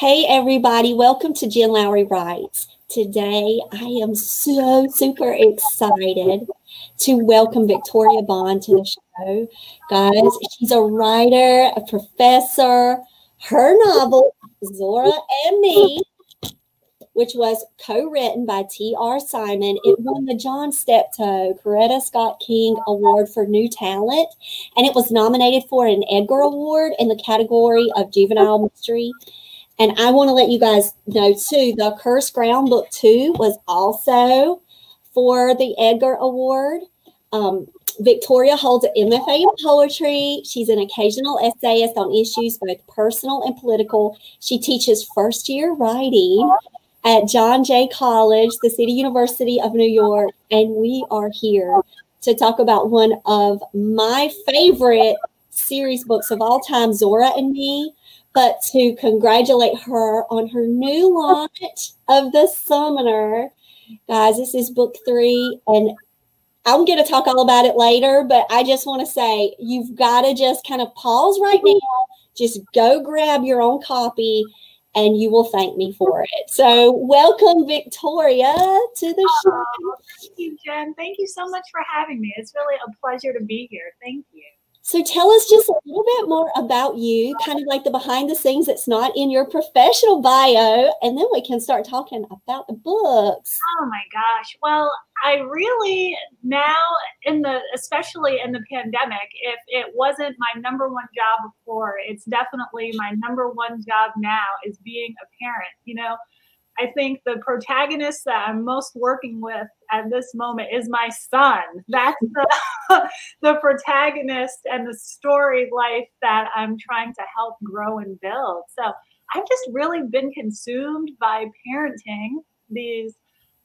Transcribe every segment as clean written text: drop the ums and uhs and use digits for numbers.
Hey everybody, welcome to Jen Lowry Writes. Today I am so super excited to welcome Victoria Bond to the show. Guys, she's a writer, a professor. Her novel, Zora and Me, which was co-written by T.R. Simon, it won the John Steptoe Coretta Scott King Award for New Talent, and it was nominated for an Edgar Award in the category of Juvenile Mystery. And I want to let you guys know, too, the Cursed Ground Book 2 was also for the Edgar Award. Victoria holds an MFA in poetry. She's an occasional essayist on issues both personal and political. She teaches first-year writing at John Jay College, the City University of New York. And we are here to talk about one of my favorite series books of all time, Zora and Me, but to congratulate her on her new launch of The Summoner. Guys, this is book 3, and I'm going to talk all about it later, but I just want to say you've got to just kind of pause right now, just go grab your own copy, and you will thank me for it. So welcome, Victoria, to the show. Thank you, Jen. Thank you so much for having me. It's really a pleasure to be here. Thank you. So tell us just a little bit more about you, kind of like the behind the scenes that's not in your professional bio, and then we can start talking about the books. Oh my gosh. Well, I really now especially in the pandemic, if it wasn't my number one job before, it's definitely my number one job now is being a parent. You know, I think the protagonist that I'm most working with at this moment is my son. That's the protagonist and the story life that I'm trying to help grow and build. So I've just really been consumed by parenting these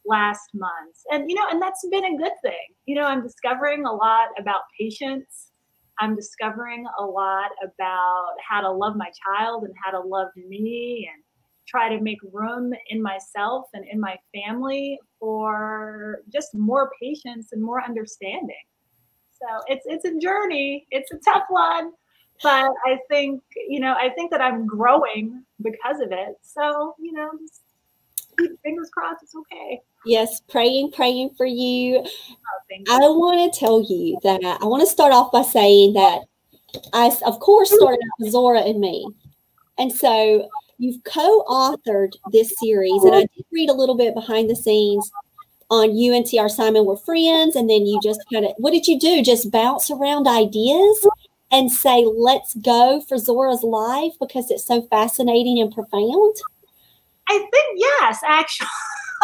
last months. And, and that's been a good thing. I'm discovering a lot about patience. I'm discovering a lot about how to love my child and how to love me and try to make room in myself and in my family for just more patience and more understanding. So it's a journey. It's a tough one, but I think that I'm growing because of it. So, just keep fingers crossed it's okay. Yes, praying for you. Oh, thank you. I want to tell you that I want to start off by saying that I, of course, started out with Zora and Me. And so you've co-authored this series, and I did read a little bit behind the scenes on you and T.R. Simon were friends, and then you just kind of, what did you do? Just bounce around ideas and say, let's go for Zora's life because it's so fascinating and profound? I think, yes, actually.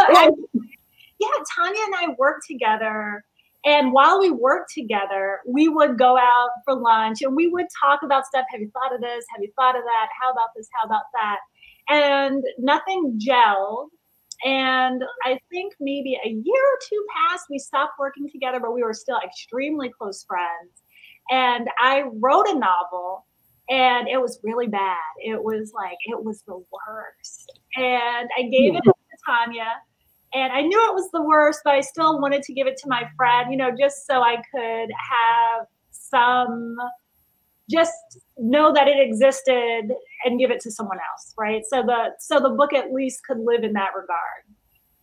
Yeah, Tanya and I worked together. And while we worked together, we would go out for lunch and we would talk about stuff. Have you thought of this? Have you thought of that? How about this? How about that? And nothing gelled. And I think maybe a year or two passed, we stopped working together, but we were still extremely close friends. And I wrote a novel and it was really bad. It was the worst. And I gave it to Tanya. And I knew it was the worst, but I still wanted to give it to my friend, just so I could have just know that it existed and give it to someone else, right? So the book at least could live in that regard.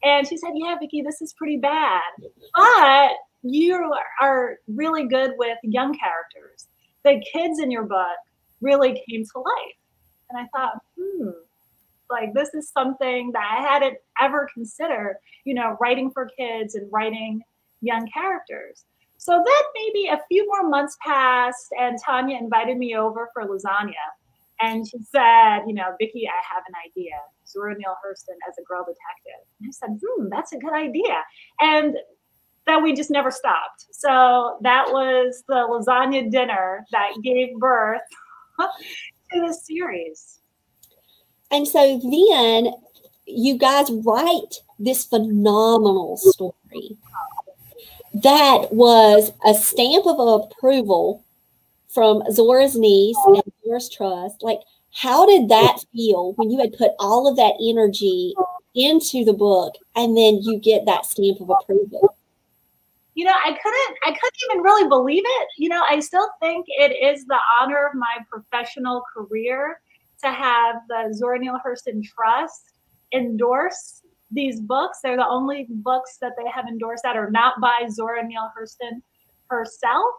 And she said, yeah, Vicki, this is pretty bad, but you are really good with young characters. The kids in your book really came to life. And I thought, this is something that I hadn't ever considered, writing for kids and writing young characters. So then maybe a few more months passed and Tanya invited me over for lasagna. And she said, Vicki, I have an idea. Zora Neale Hurston as a girl detective. And I said, that's a good idea. And then we just never stopped. So that was the lasagna dinner that gave birth to the series. And so then you guys write this phenomenal story that was a stamp of approval from Zora's niece and Zora's trust. Like, how did that feel when you had put all of that energy into the book and then you get that stamp of approval? I couldn't even really believe it. I still think it is the honor of my professional career to have the Zora Neale Hurston Trust endorse these books. They're the only books that they have endorsed that are not by Zora Neale Hurston herself.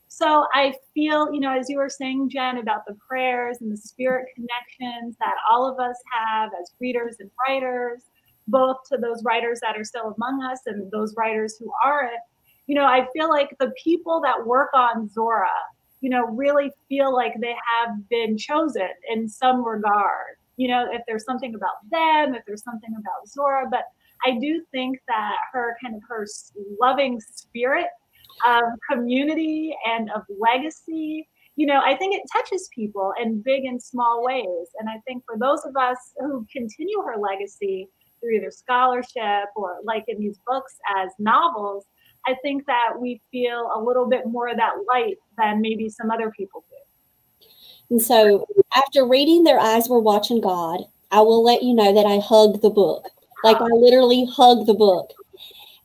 So I feel, you know, as you were saying, Jen, about the prayers and the spirit connections that all of us have as readers and writers, both to those writers that are still among us and those writers who aren't, you know, I feel like the people that work on Zora, you know, really feel like they have been chosen in some regard. You know, if there's something about them, if there's something about Zora, but I do think that her loving spirit of community and of legacy, you know, I think it touches people in big and small ways. And I think for those of us who continue her legacy through either scholarship or like in these books as novels, I think that we feel a little bit more of that light than maybe some other people do. And so after reading Their Eyes Were Watching God, I will let you know that I hugged the book. Like I literally hugged the book.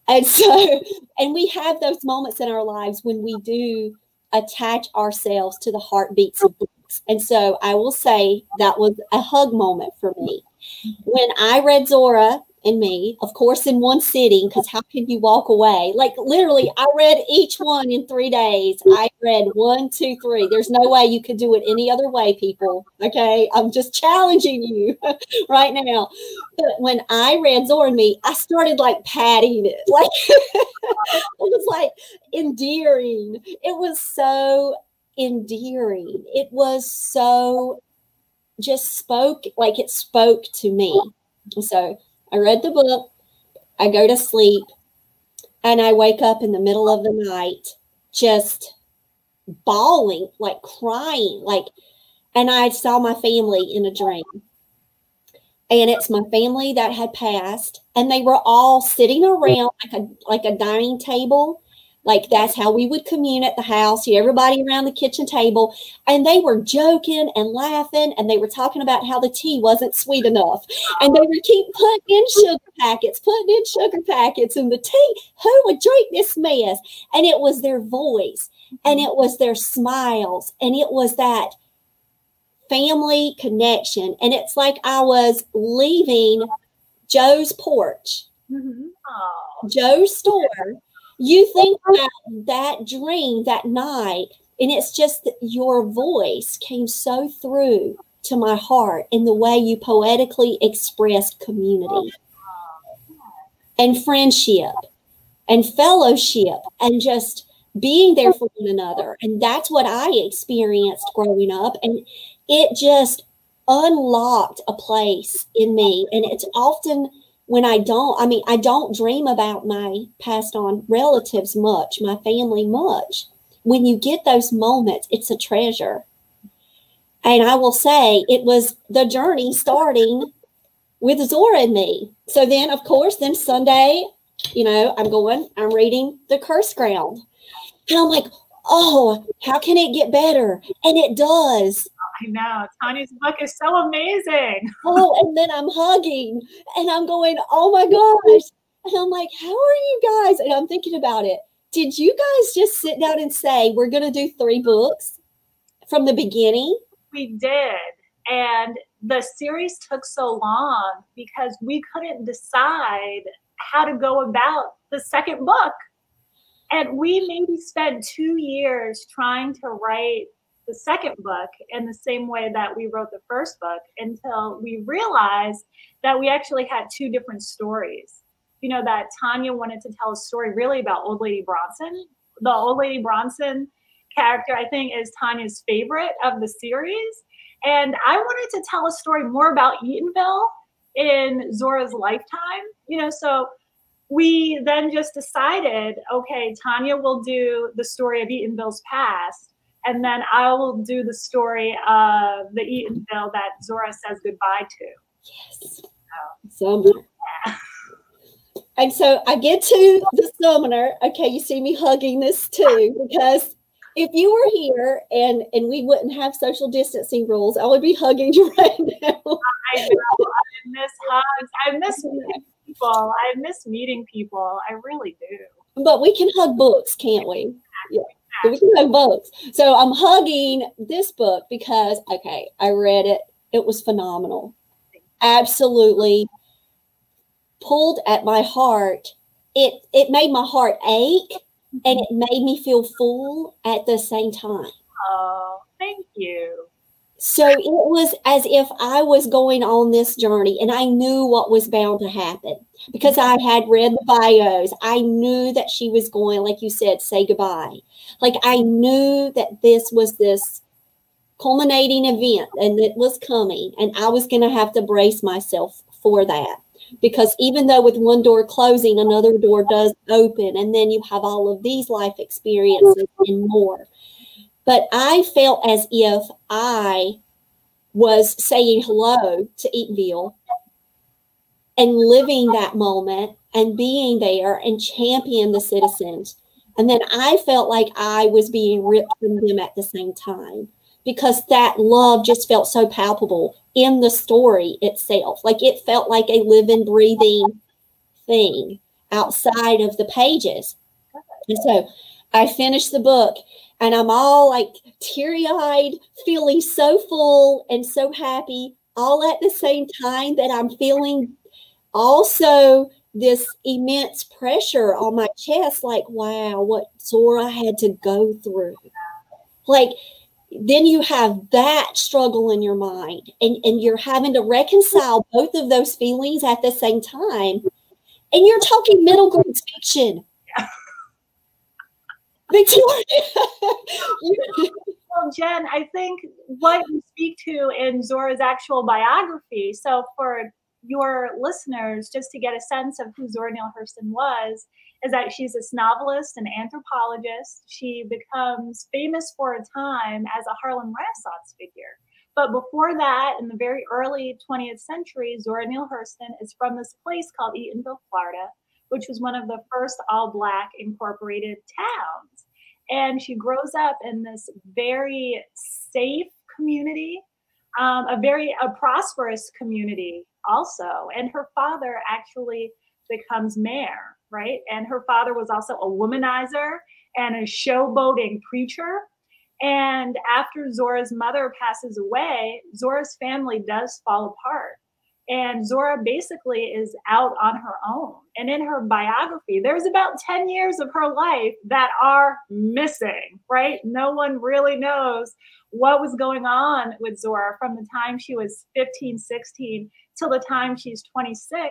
And so, and we have those moments in our lives when we do attach ourselves to the heartbeats of books. And so I will say that was a hug moment for me. When I read Zora and Me, of course, in one sitting, because how can you walk away? Like literally, I read each one in 3 days. I read 1, 2, 3. There's no way you could do it any other way, people. Okay, I'm just challenging you right now. But when I read Zora and Me, I started like patting it, like it was like endearing. It was so endearing. It was so just spoke like it spoke to me. So I read the book, I go to sleep, and I wake up in the middle of the night just bawling, like crying, like, and I saw my family in a dream. And it's my family that had passed, and they were all sitting around like a dining table. Like that's how we would commune at the house. Everybody around the kitchen table, and they were joking and laughing, and they were talking about how the tea wasn't sweet enough, and they would keep putting in sugar packets in the tea. Who would drink this mess? And it was their voice, and it was their smiles, and it was that family connection. And it's like I was leaving Joe's porch, Joe's store. You think about that dream that night, and it's just that your voice came so through to my heart in the way you poetically expressed community and friendship and fellowship and just being there for one another. And that's what I experienced growing up. And it just unlocked a place in me. And it's often when I don't dream about my passed on relatives much, my family much. When you get those moments, it's a treasure. And I will say it was the journey starting with Zora and Me. So then, of course, then Sunday, you know, I'm reading The Cursed Ground. And I'm like, oh, how can it get better? And it does. I know. Tanya's book is so amazing. Oh, and then I'm hugging and I'm going, oh my gosh. And I'm like, how are you guys? And I'm thinking about it. Did you guys just sit down and say, we're going to do 3 books from the beginning? We did. And the series took so long because we couldn't decide how to go about the second book. And we maybe spent 2 years trying to write the second book in the same way that we wrote the first book until we realized that we actually had 2 different stories. You know, that Tanya wanted to tell a story really about Old Lady Bronson. The Old Lady Bronson character, I think, is Tanya's favorite of the series. And I wanted to tell a story more about Eatonville in Zora's lifetime. You know, so we then just decided, okay, Tanya will do the story of Eatonville's past, and then I will do the story of the Eatonville that Zora says goodbye to. Yes. So, yeah. And so I get to the Summoner. Okay, you see me hugging this too, because if you were here and we wouldn't have social distancing rules, I would be hugging you right now. I know. I miss hugs. I miss meeting people. I miss meeting people. I really do. But we can hug books, can't we? Yeah. We can hug books. So I'm hugging this book because, okay, I read it It was phenomenal. Absolutely pulled at my heart. It made my heart ache, and it made me feel full at the same time. Oh, thank you. So it was as if I was going on this journey, and I knew what was bound to happen because I had read the bios. I knew that she was going, like you said, say goodbye. Like I knew that this was this culminating event and it was coming, and I was going to have to brace myself for that. Because even though with one door closing, another door does open, and then you have all of these life experiences and more. But I felt as if I was saying hello to Eatonville and living that moment and being there and champion the citizens. And then I felt like I was being ripped from them at the same time, because that love just felt so palpable in the story itself. Like it felt like a living, breathing thing outside of the pages. And so I finished the book, and I'm all like teary-eyed, feeling so full and so happy, all at the same time that I'm feeling also this immense pressure on my chest, like, wow, what Zora had to go through. Like, then you have that struggle in your mind, and you're having to reconcile both of those feelings at the same time. And you're talking middle grade fiction. Yeah. Victoria. Well, Jen, I think what you speak to in Zora's actual biography, so for your listeners, just to get a sense of who Zora Neale Hurston was, is that she's a novelist and anthropologist. She becomes famous for a time as a Harlem Renaissance figure. But before that, in the very early 20th century, Zora Neale Hurston is from this place called Eatonville, Florida, which was one of the first all-Black incorporated towns. And she grows up in this very safe community, a prosperous community also. And her father actually becomes mayor, right? And her father was also a womanizer and a showboating preacher. And after Zora's mother passes away, Zora's family does fall apart. And Zora basically is out on her own. And in her biography, there's about 10 years of her life that are missing, right? No one really knows what was going on with Zora from the time she was 15, 16 till the time she's 26.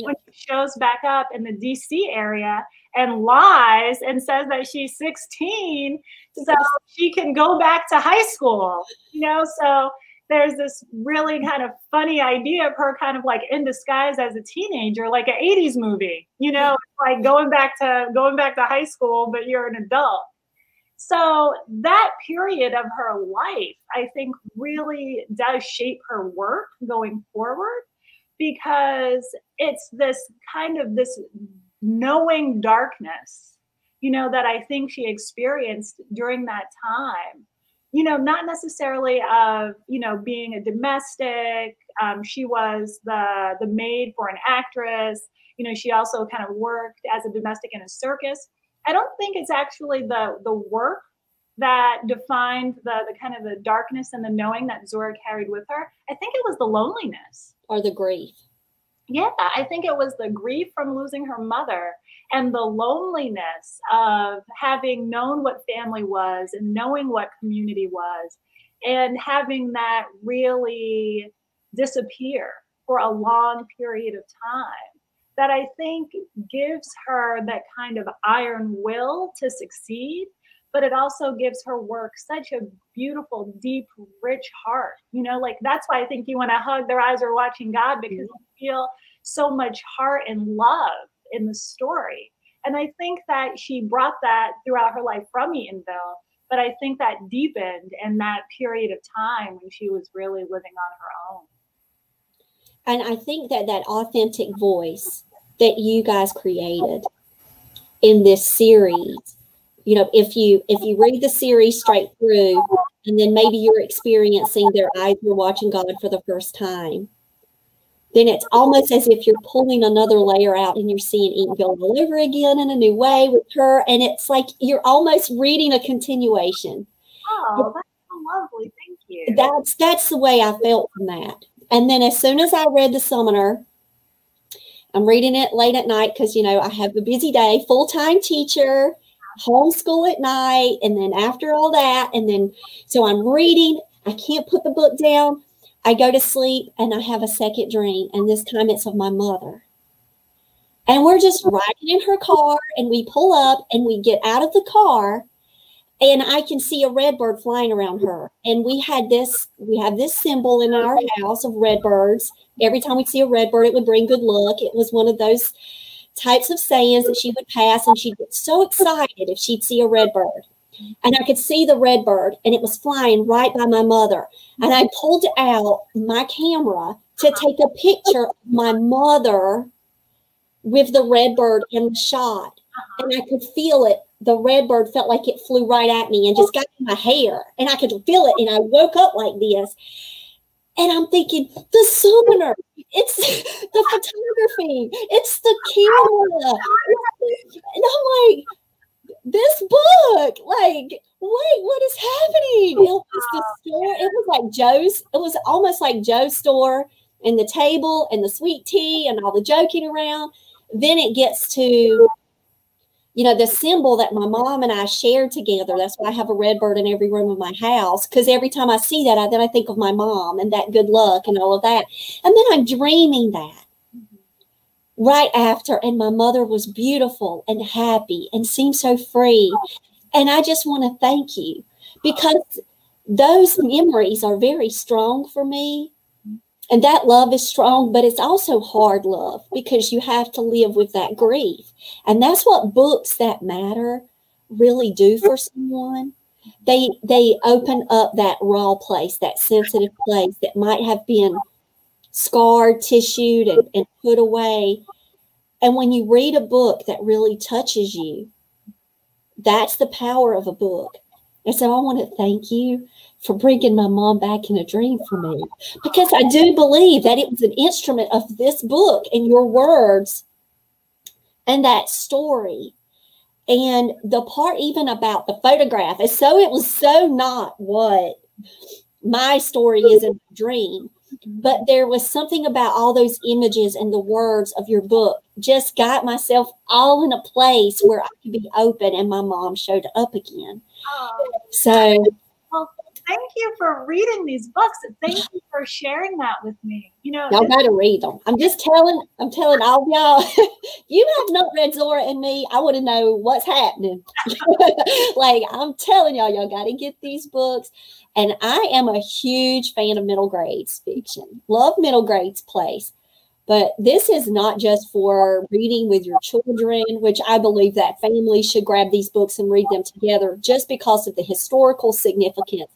When she shows back up in the DC area and lies and says that she's 16 so she can go back to high school, so there's this really kind of funny idea of her kind of like in disguise as a teenager, like an 80s movie, like going back to high school, but you're an adult. So that period of her life, I think, really does shape her work going forward, because it's this kind of this knowing darkness, that I think she experienced during that time. Not necessarily of, being a domestic. She was the maid for an actress. She also kind of worked as a domestic in a circus. I don't think it's actually the work that defined the kind of the darkness and the knowing that Zora carried with her. I think it was the loneliness. Or the grief. Yeah, I think it was the grief from losing her mother and the loneliness of having known what family was and knowing what community was, and having that really disappear for a long period of time, that I think gives her that kind of iron will to succeed, but it also gives her work such a beautiful, deep, rich heart. Like that's why I think you want to hug Their Eyes Are Watching God, because you feel so much heart and love in the story. And I think that she brought that throughout her life from Eatonville, but I think that deepened in that period of time when she was really living on her own. And I think that authentic voice that you guys created in this series, if you read the series straight through, and then maybe you're experiencing Their Eyes Were Watching God for the first time, then it's almost as if you're pulling another layer out and you're seeing Eatonville all over again in a new way with her. And it's like you're almost reading a continuation. Oh, that's so lovely. Thank you. That's the way I felt from that. And then as soon as I read The Summoner, I'm reading it late at night because, you know, I have a busy day, full-time teacher, homeschool at night, and then after all that, and then, so I'm reading, I can't put the book down, I go to sleep, and I have a second dream, and this time it's of my mother. And we're just riding in her car, and we pull up, and we get out of the car, and I can see a red bird flying around her. And we have this symbol in our house of red birds. Every time we see a red bird, it would bring good luck. It was one of those types of sayings that she would pass, and she'd get so excited if she'd see a red bird. And I could see the red bird, and it was flying right by my mother. And I pulled out my camera to take a picture of my mother with the red bird in the shot. And I could feel it. The red bird felt like it flew right at me and just got in my hair. And I could feel it. And I woke up like this. And I'm thinking, The Summoner. It's the photography. It's the camera. And I'm like, this book, like, wait, what is happening? It was the store. It was like Joe's. It was almost like Joe's store and the table and the sweet tea and all the joking around. Then it gets to, you know, the symbol that my mom and I shared together. That's why I have a red bird in every room of my house, because every time I see that, then I think of my mom and that good luck and all of that. And then I'm dreaming that right after, and my mother was beautiful and happy and seemed so free. And I just want to thank you, because those memories are very strong for me. And that love is strong, but it's also hard love, because you have to live with that grief. And that's what books that matter really do for someone. They open up that raw place, that sensitive place that might have been scarred, tissued, and put away. And when you read a book that really touches you, that's the power of a book. And so I want to thank you for bringing my mom back in a dream for me, because I do believe that it was an instrument of this book and your words and that story. And the part even about the photograph, it was so not what my story is in the dream, but there was something about all those images and the words of your book just got myself all in a place where I could be open, and my mom showed up again. So, well, thank you for reading these books. Thank you for sharing that with me. You know, y'all got to read them. I'm telling all y'all, you have not read Zora and Me, I want to know what's happening. Like, I'm telling y'all got to get these books. And I am a huge fan of middle grades fiction. Love middle grades plays. But this is not just for reading with your children, which I believe that families should grab these books and read them together, just because of the historical significance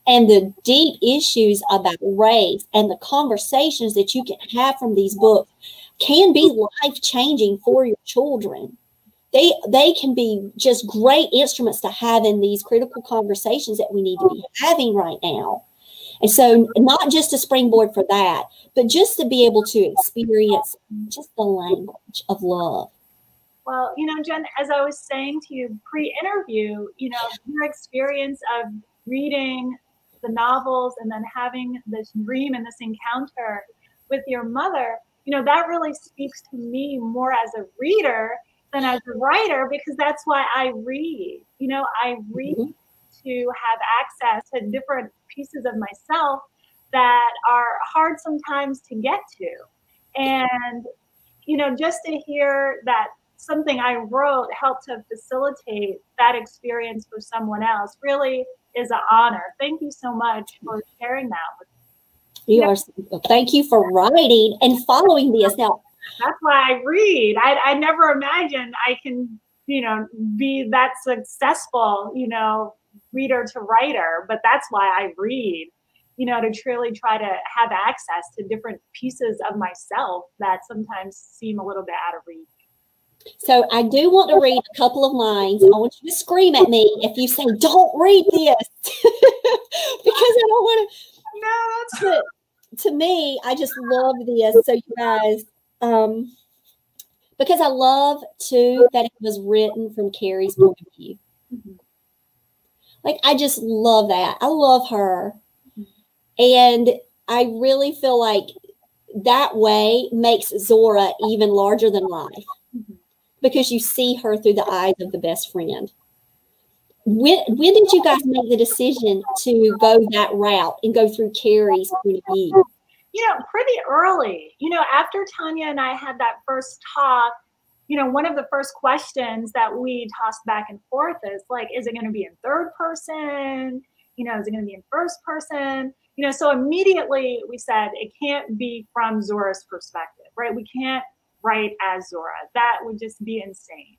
and the deep issues about race, and the conversations that you can have from these books can be life-changing for your children. They can be just great instruments to have in these critical conversations that we need to be having right now. And so not just a springboard for that, but just to be able to experience just the language of love. Well, you know, Jen, as I was saying to you pre-interview, you know, your experience of reading the novels and then having this dream and this encounter with your mother, you know, that really speaks to me more as a reader than as a writer, because that's why I read. You know, I read to have access to different pieces of myself that are hard sometimes to get to. And, you know, just to hear that something I wrote helped to facilitate that experience for someone else really is an honor. Thank you so much for sharing that with me. Thank you for writing and following this. Now, that's why I read. I never imagined I can, you know, be that successful, you know, reader to writer, but that's why I read, you know, to truly try to have access to different pieces of myself that sometimes seem a little bit out of reach. So I do want to read a couple of lines. I want you to scream at me if you say, don't read this, because I don't want to. No, that's to me, I just love this. So you guys, because I love too that it was written from Carrie's point of view. Like, I just love that. I love her. And I really feel like that way makes Zora even larger than life, because you see her through the eyes of the best friend. When did you guys make the decision to go that route and go through Carrie's point of view? You know, pretty early. You know, after Tanya and I had that first talk, you know, one of the first questions that we tossed back and forth is like, is it going to be in third person? You know, is it going to be in first person? You know, so immediately we said it can't be from Zora's perspective, right? We can't write as Zora. That would just be insane.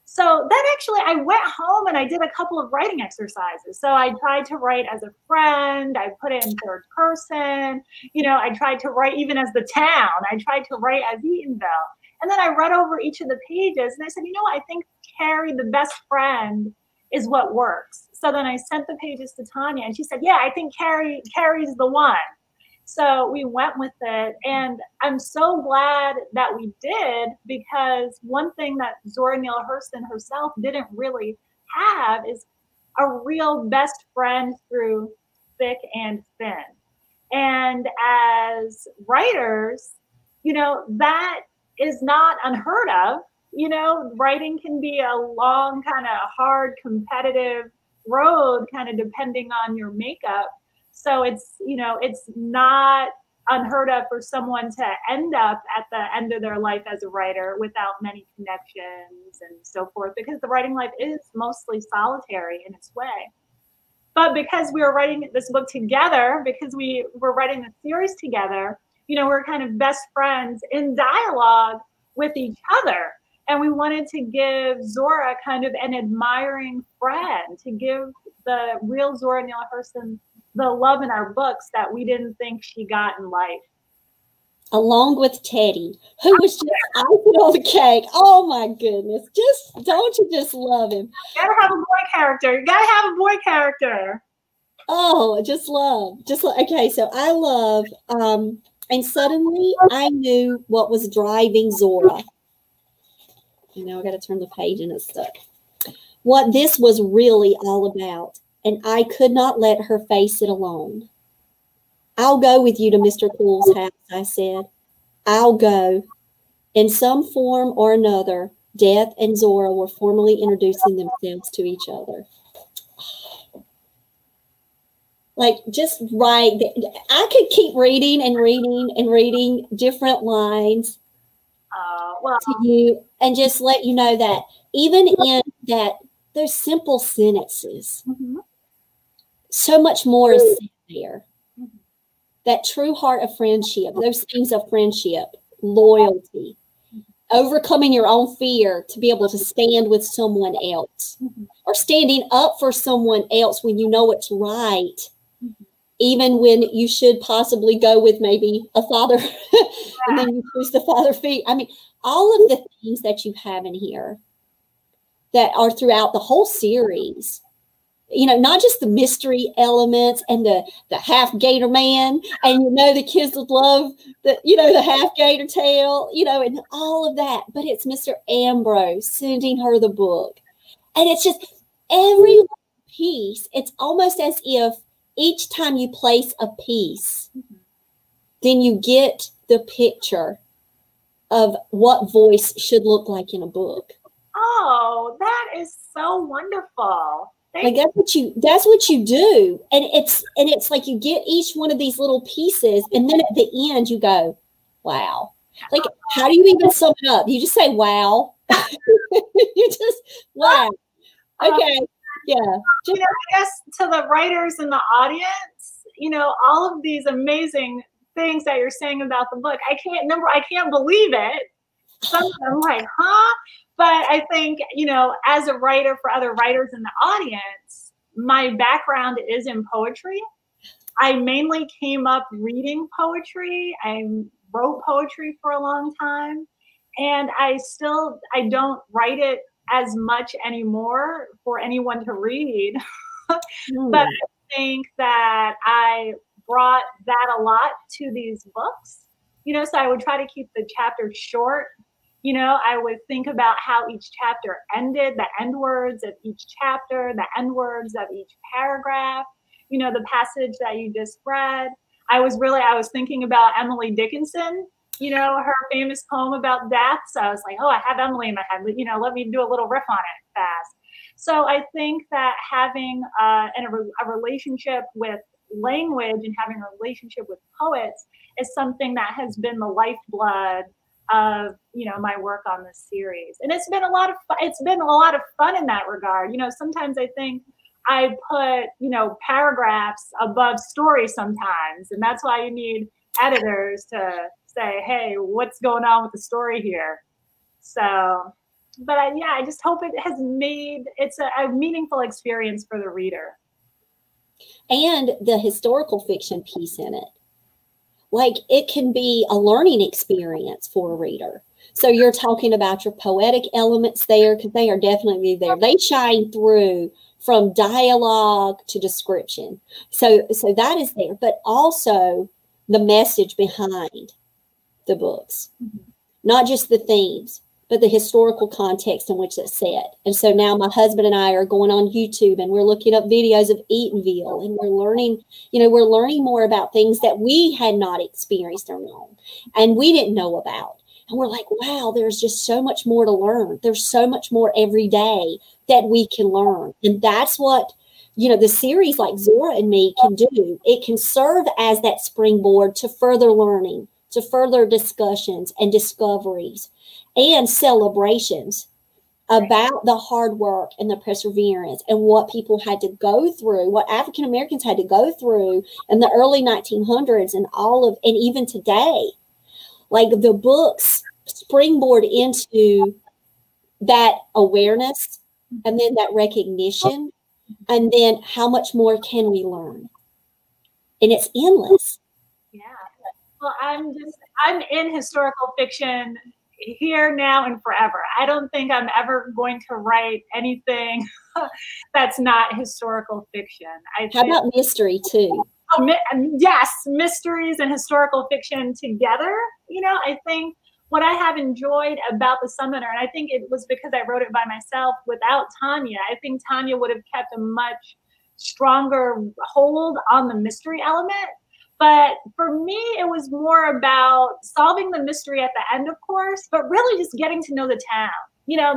So then actually I went home and I did a couple of writing exercises. So I tried to write as a friend. I put it in third person. You know, I tried to write even as the town. I tried to write as Eatonville. And then I read over each of the pages and I said, you know, I think Carrie, the best friend, is what works. So then I sent the pages to Tanya and she said, yeah, I think Carrie's the one. So we went with it, and I'm so glad that we did, because one thing that Zora Neale Hurston herself didn't really have is a real best friend through thick and thin. And as writers, you know, that is not unheard of. You know, writing can be a long, kind of hard, competitive road, kind of depending on your makeup. So it's, you know, it's not unheard of for someone to end up at the end of their life as a writer without many connections and so forth, because the writing life is mostly solitary in its way. But because we were writing this book together, because we were writing the series together, you know, we're kind of best friends in dialogue with each other. And we wanted to give Zora kind of an admiring friend, to give the real Zora Neale Hurston the love in our books that we didn't think she got in life. Along with Teddy, who was just icing on the cake. Oh my goodness. Don't you just love him? You gotta have a boy character. You gotta have a boy character. Oh, just love. Okay, so I love, and suddenly I knew what was driving Zora. You know, I got to turn the page and it's stuck. What this was really all about. And I could not let her face it alone. I'll go with you to Mr. Poole's house, I said. I'll go. In some form or another, Death and Zora were formally introducing themselves to each other. Like, just right. I could keep reading and reading and reading different lines to you and just let you know that even in that, those simple sentences, so much more is said there. That true heart of friendship, those things of friendship, loyalty, overcoming your own fear to be able to stand with someone else, or standing up for someone else when you know it's right, even when you should possibly go with maybe a father and then you choose the father feet. I mean, all of the things that you have in here that are throughout the whole series. You know, not just the mystery elements and the half gator man, and you know the kids would love the half gator tail, you know, and all of that. But it's Mr. Ambrose sending her the book, and it's just every piece. It's almost as if each time you place a piece, then you get the picture of what voice should look like in a book. Oh, that is so wonderful. Like that's what you do. And it's like you get each one of these little pieces, and then at the end you go, wow. Like, how do you even sum it up? You just say wow. You just wow. Okay. Yeah. You know, I guess to the writers in the audience, you know, all of these amazing things that you're saying about the book, I can't believe it. Some of them like, huh? But I think, you know, as a writer for other writers in the audience, my background is in poetry. I mainly came up reading poetry. I wrote poetry for a long time. And I don't write it as much anymore for anyone to read. But I think that I brought that a lot to these books. You know, so I would try to keep the chapters short. You know, I would think about how each chapter ended, the end words of each chapter, the end words of each paragraph. you know, the passage that you just read. I was thinking about Emily Dickinson, you know, her famous poem about death. So I was like, oh, I have Emily in my head, you know, let me do a little riff on it fast. So I think that having a relationship with language and having a relationship with poets is something that has been the lifeblood of, you know, my work on this series. And it's been a lot of fun in that regard. You know, sometimes I think I put, you know, paragraphs above story sometimes, and that's why you need editors to say, hey, what's going on with the story here? So, but I just hope it has made it's a meaningful experience for the reader. And the historical fiction piece in it. Like, it can be a learning experience for a reader. So you're talking about your poetic elements there, because they are definitely there. They shine through from dialogue to description. So that is there, but also the message behind the books, not just the themes, but the historical context in which it's set. And so now my husband and I are going on YouTube and we're looking up videos of Eatonville, and we're learning more about things that we had not experienced or known and we didn't know about. And we're like, wow, there's just so much more to learn. There's so much more every day that we can learn. And that's what, you know, the series like Zora and Me can do. It can serve as that springboard to further learning, to further discussions and discoveries and celebrations about the hard work and the perseverance and what people had to go through, what African Americans had to go through in the early 1900s and even today. Like, the books springboard into that awareness and then that recognition, and then how much more can we learn? And it's endless. Yeah. Well, I'm in historical fiction here, now, and forever. I don't think I'm ever going to write anything that's not historical fiction. How about mystery too? Oh, yes, mysteries and historical fiction together. You know, I think what I have enjoyed about The Summoner, and I think it was because I wrote it by myself without Tanya, I think Tanya would have kept a much stronger hold on the mystery element. But for me, it was more about solving the mystery at the end, of course, but really just getting to know the town. You know,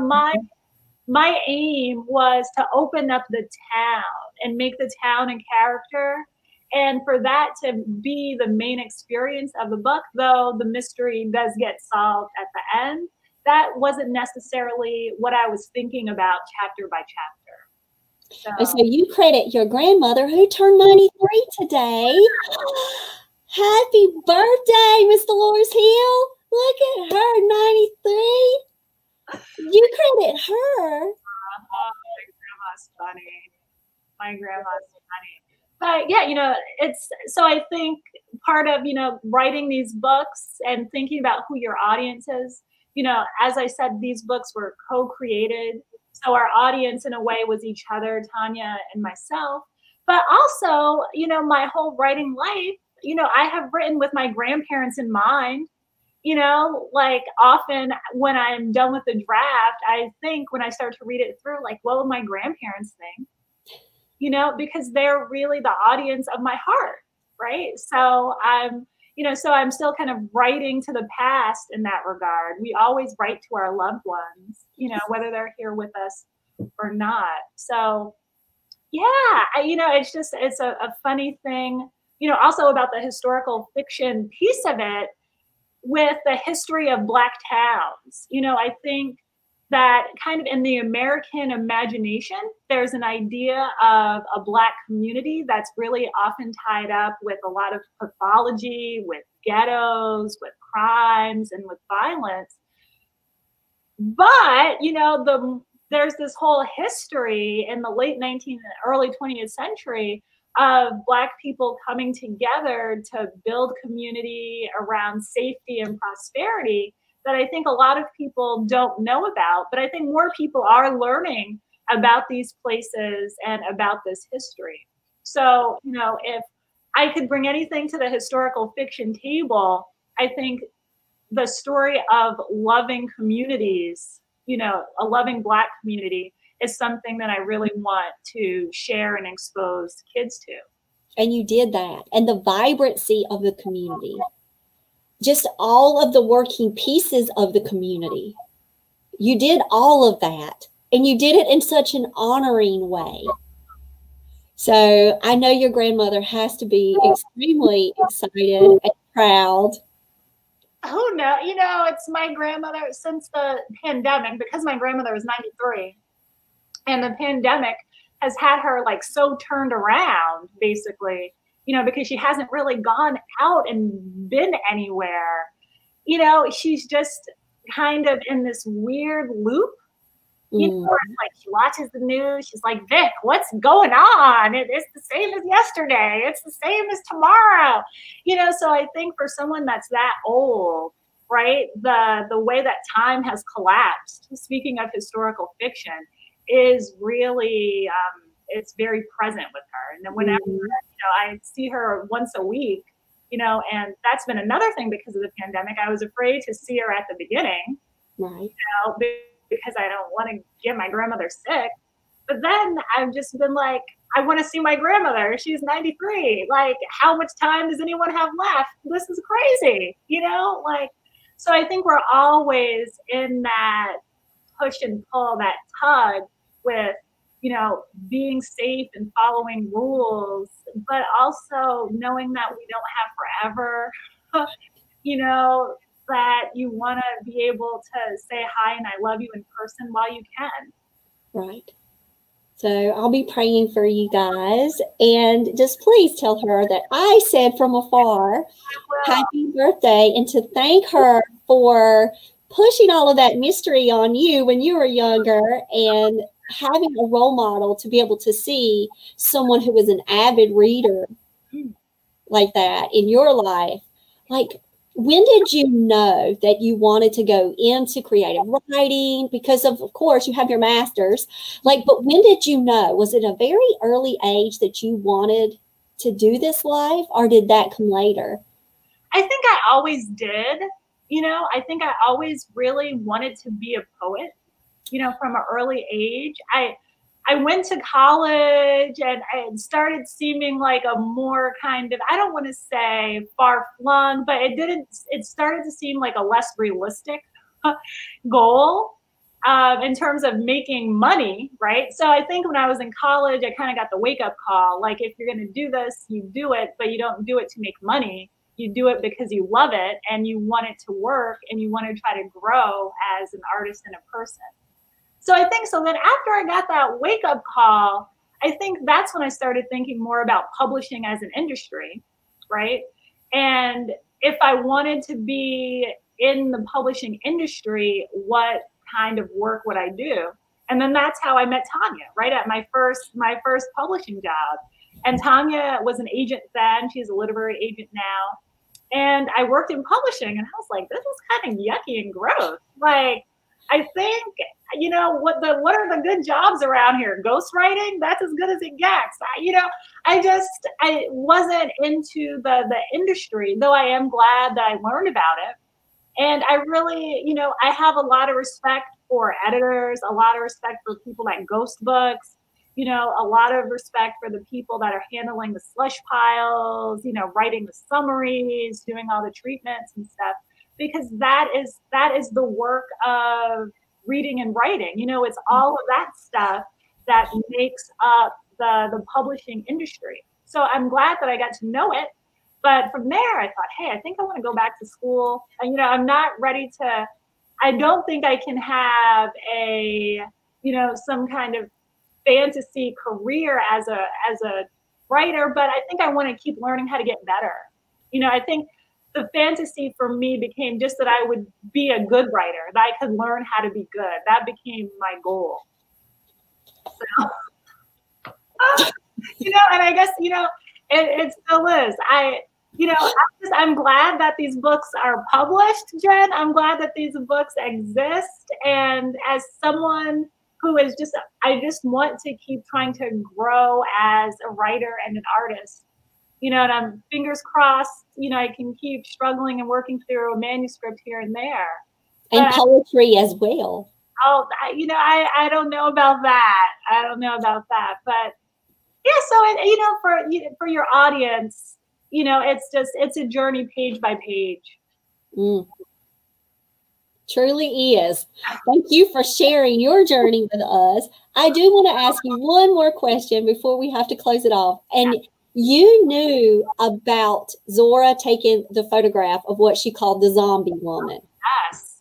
my aim was to open up the town and make the town a character. And for that to be the main experience of the book, though the mystery does get solved at the end, that wasn't necessarily what I was thinking about chapter by chapter. And so you credit your grandmother, who turned 93 today. Happy birthday, Miss Dolores Hill. Look at her, 93. You credit her. Oh, my grandma's funny. My grandma's funny. But yeah, you know, so I think part of, you know, writing these books and thinking about who your audience is, you know, as I said, these books were co-created. So our audience in a way was each other, Tanya and myself. But also, you know, my whole writing life, you know, I have written with my grandparents in mind. You know, like, often when I'm done with the draft, I think when I start to read it through, like, what would my grandparents think? You know, because they're really the audience of my heart, right? So I'm still kind of writing to the past in that regard. We always write to our loved ones, you know, whether they're here with us or not. So yeah, it's a funny thing, you know, also about the historical fiction piece of it with the history of Black towns. You know, I think that kind of in the American imagination, there's an idea of a Black community that's really often tied up with a lot of pathology, with ghettos, with crimes, and with violence. But, you know, there's this whole history in the late 19th and early 20th century of Black people coming together to build community around safety and prosperity that I think a lot of people don't know about, but I think more people are learning about these places and about this history. So, you know, if I could bring anything to the historical fiction table, I think the story of loving communities, you know, a loving Black community is something that I really want to share and expose kids to. And you did that. And the vibrancy of the community, just all of the working pieces of the community. You did all of that. And you did it in such an honoring way. So I know your grandmother has to be extremely excited and proud. Oh, no. You know, it's my grandmother since the pandemic, because my grandmother was 93. And the pandemic has had her like so turned around, basically, you know, because she hasn't really gone out and been anywhere. You know, she's just kind of in this weird loop. You know, like she watches the news. She's like, Vic, what's going on? It's the same as yesterday. It's the same as tomorrow. You know, so I think for someone that's that old, right, the way that time has collapsed, speaking of historical fiction, is really, it's very present with her. And then whenever, you know, I see her once a week, you know, and that's been another thing because of the pandemic. I was afraid to see her at the beginning, right? You know, because I don't want to get my grandmother sick. But then I've just been like, I want to see my grandmother. She's 93. Like, how much time does anyone have left? This is crazy, you know? Like, so I think we're always in that push and pull, that tug with, you know, being safe and following rules, but also knowing that we don't have forever, you know, that you want to be able to say hi and I love you in person while you can. Right. So I'll be praying for you guys, and just please tell her that I said from afar, happy birthday, and to thank her for pushing all of that mystery on you when you were younger and having a role model to be able to see someone who was an avid reader like that in your life. Like, when did you know that you wanted to go into creative writing? Because of course, you have your master's. Like, but when did you know? Was it a very early age that you wanted to do this life, or did that come later? I think I always did. You know, I think I always really wanted to be a poet, you know, from an early age. I went to college and it started seeming like a more kind of, I don't want to say far-flung, but it started to seem like a less realistic goal in terms of making money, right? So I think when I was in college, I kind of got the wake-up call, like, if you're going to do this, you do it, but you don't do it to make money. You do it because you love it and you want it to work and you want to try to grow as an artist and a person. So I think so. Then after I got that wake-up call, I think that's when I started thinking more about publishing as an industry, right? And if I wanted to be in the publishing industry, what kind of work would I do? And then that's how I met Tanya, right, at my first publishing job. And Tanya was an agent then. She's a literary agent now. And I worked in publishing, and I was like, this is kind of yucky and gross. Like, I think, you know, what are the good jobs around here? Ghostwriting? That's as good as it gets. I wasn't into the industry, though I am glad that I learned about it. And I really, you know, I have a lot of respect for editors, a lot of respect for people that ghost books, you know, a lot of respect for the people that are handling the slush piles, you know, writing the summaries, doing all the treatments and stuff. Because that is the work of reading and writing. You know, it's all of that stuff that makes up the publishing industry. So I'm glad that I got to know it. But from there, I thought, hey, I think I want to go back to school. And, you know, I'm not ready to, I don't think I can have a, you know, some kind of fantasy career as a writer, but I think I want to keep learning how to get better. You know, I think the fantasy for me became just that I would be a good writer, that I could learn how to be good. That became my goal. So, you know, and I guess, you know, it still is. I'm glad that these books are published, Jen. I'm glad that these books exist. And as someone who is I just want to keep trying to grow as a writer and an artist. You know, and I'm fingers crossed, you know, I can keep struggling and working through a manuscript here and there. And poetry as well. Oh, you know, I don't know about that. I don't know about that. But Yeah, so you know, for your audience, you know, it's a journey page by page. Mm. Truly is. Thank you for sharing your journey with us. I do want to ask you one more question before we have to close it off. And you knew about Zora taking the photograph of what she called the zombie woman. Yes.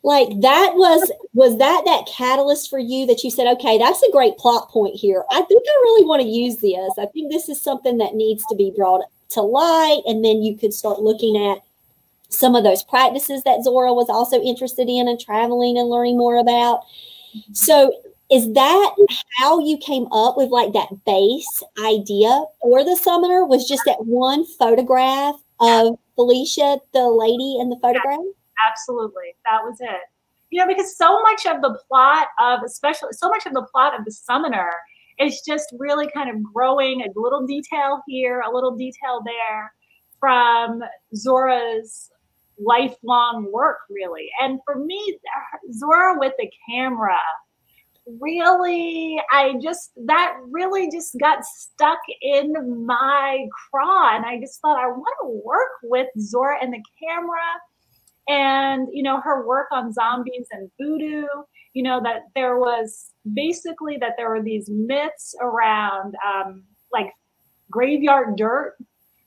Like that was that catalyst for you that you said, okay, that's a great plot point here. I think I really want to use this. I think this is something that needs to be brought to light. And then you could start looking at some of those practices that Zora was also interested in and traveling and learning more about. So is that how you came up with like that base idea for the Summoner, was just that one photograph of Felicia, the lady in the photograph? Absolutely. That was it. You know, because so much of the plot of the Summoner is just really kind of growing a little detail here, a little detail there from Zora's lifelong work, really. And for me, Zora with the camera, really, that really just got stuck in my craw. And I just thought, I want to work with Zora and the camera. And, you know, her work on zombies and voodoo, you know, that there were these myths around like graveyard dirt,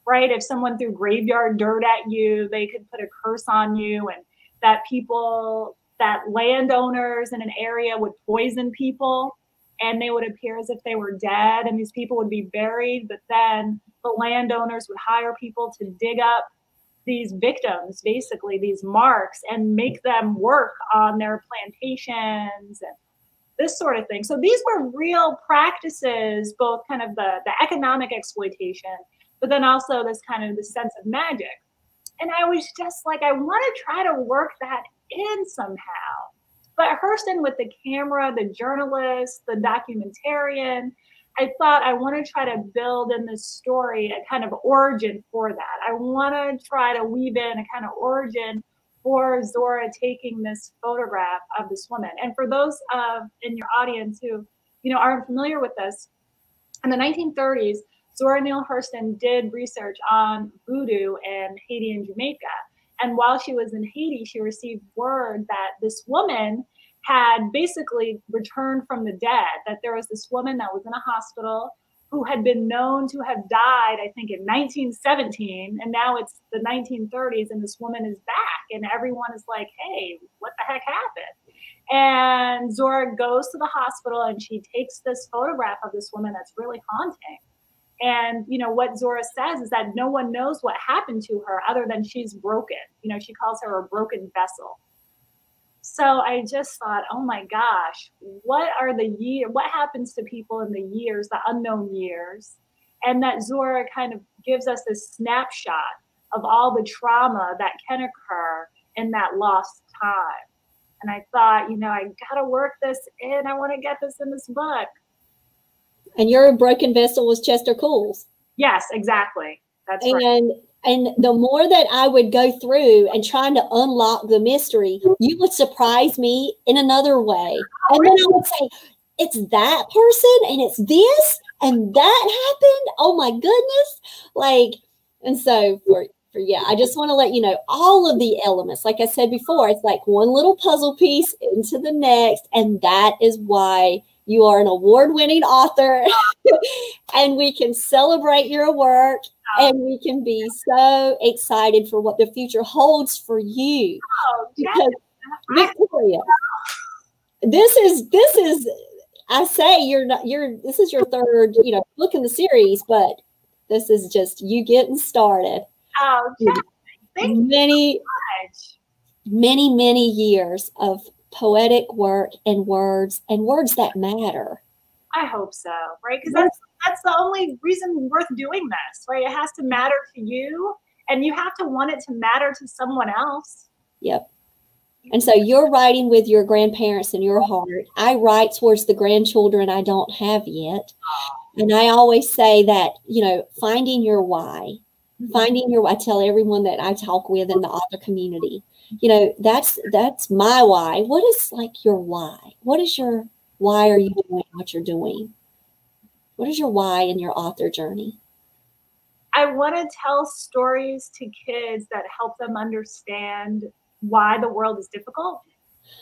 right? If someone threw graveyard dirt at you, they could put a curse on you, and that landowners in an area would poison people and they would appear as if they were dead, and these people would be buried. But then the landowners would hire people to dig up these victims, basically these marks, and make them work on their plantations and this sort of thing. So these were real practices, both kind of the economic exploitation, but then also this kind of the sense of magic. And I was just like, I want to try to work that in somehow. But Hurston with the camera, the journalist, the documentarian, I thought I want to try to build in this story a kind of origin for that. I want to try to weave in a kind of origin for Zora taking this photograph of this woman. And for those in your audience who, you know, aren't familiar with this, in the 1930s, Zora Neale Hurston did research on voodoo in Haiti and Jamaica. And while she was in Haiti, she received word that this woman had basically returned from the dead, that there was this woman that was in a hospital who had been known to have died, I think, in 1917, and now it's the 1930s, and this woman is back, and everyone is like, hey, what the heck happened? And Zora goes to the hospital, and she takes this photograph of this woman that's really haunting. And, you know, what Zora says is that no one knows what happened to her other than she's broken. You know, she calls her a broken vessel. So I just thought, oh my gosh, what happens to people in the years, the unknown years? And that Zora kind of gives us this snapshot of all the trauma that can occur in that lost time. And I thought, you know, I got to work this in. I want to get this in this book. And your broken vessel was Chester Cools. Yes, exactly. That's right. And the more that I would go through and trying to unlock the mystery, you would surprise me in another way. And then I would say, it's that person and it's this and that happened. Oh my goodness. Like, and so yeah, I just want to let you know all of the elements. Like I said before, it's like one little puzzle piece into the next. And that is why you are an award-winning author, and we can celebrate your work, and we can be so excited for what the future holds for you. Because Victoria, this is I say this is your third, you know, book in the series, but this is just you getting started. Oh, thank you many, so much. many years of poetic work and words that matter. I hope so, right? Because that's the only reason worth doing this, right? It has to matter to you, and you have to want it to matter to someone else. Yep. And so you're writing with your grandparents in your heart. I write towards the grandchildren I don't have yet. And I always say that, you know, finding your why, I tell everyone that I talk with in the author community, you know, that's my why. What is like your why? Why are you doing what you're doing? What is your why in your author journey? I want to tell stories to kids that help them understand why the world is difficult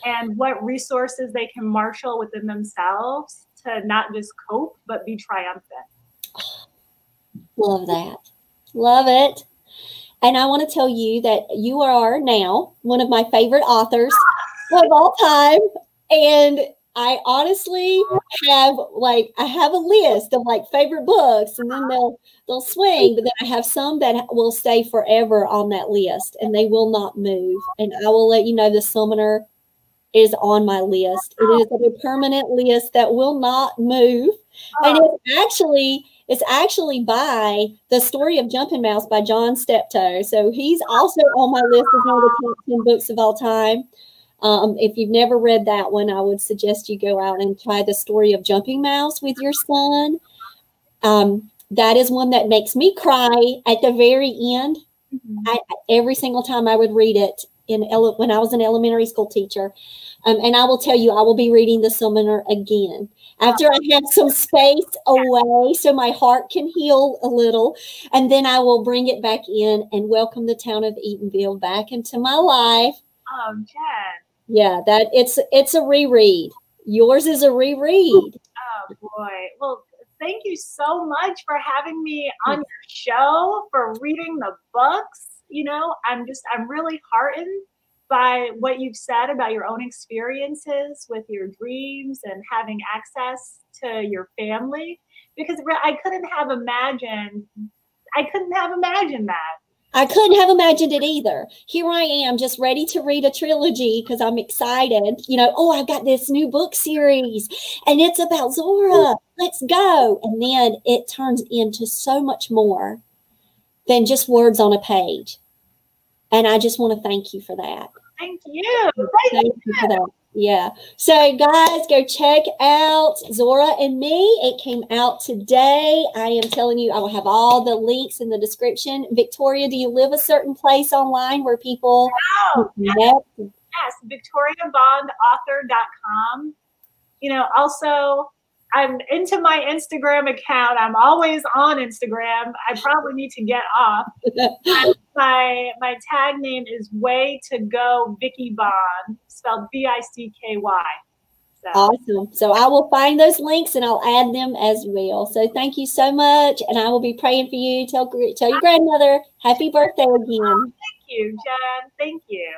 and what resources they can marshal within themselves to not just cope, but be triumphant. Love that. Love it. And I want to tell you that you are now one of my favorite authors of all time. And I honestly have I have a list of favorite books, and then they'll swing, but then I have some that will stay forever on that list and they will not move. And I will let you know the Summoner is on my list. It is a permanent list that will not move. And it's actually by The Story of Jumping Mouse by John Steptoe. So he's also on my list as one of the top 10 books of all time. If you've never read that one, I would suggest you go out and try The Story of Jumping Mouse with your son. That is one that makes me cry at the very end. Mm-hmm. Every single time I would read it when I was an elementary school teacher. And I will tell you, I will be reading The Summoner again after I have some space away so my heart can heal a little. And then I will bring it back in and welcome the town of Eatonville back into my life. Oh, Jen. Yeah, it's a reread. Yours is a reread. Oh, boy. Well, thank you so much for having me on your show, for reading the books. You know, I'm really heartened by what you've said about your own experiences with your dreams and having access to your family, because I couldn't have imagined that. I couldn't have imagined it either. Here I am, just ready to read a trilogy because I'm excited. You know, I've got this new book series and it's about Zora. Let's go. And then it turns into so much more than just words on a page. And I just want to thank you for that. Thank you. Thank you for that. Yeah. So guys, go check out Zora and Me. It came out today. I am telling you, I will have all the links in the description. Victoria, do you live a certain place online where people connect? Yes, victoriabondauthor.com. You know, also I'm into my Instagram account. I'm always on Instagram. I probably need to get off. My tag name is Way to Go Vicky Bond, spelled B-I-C-K-Y. So. Awesome. So I will find those links and I'll add them as well. So thank you so much, and I will be praying for you. Tell your grandmother happy birthday again. Thank you, Jen. Thank you.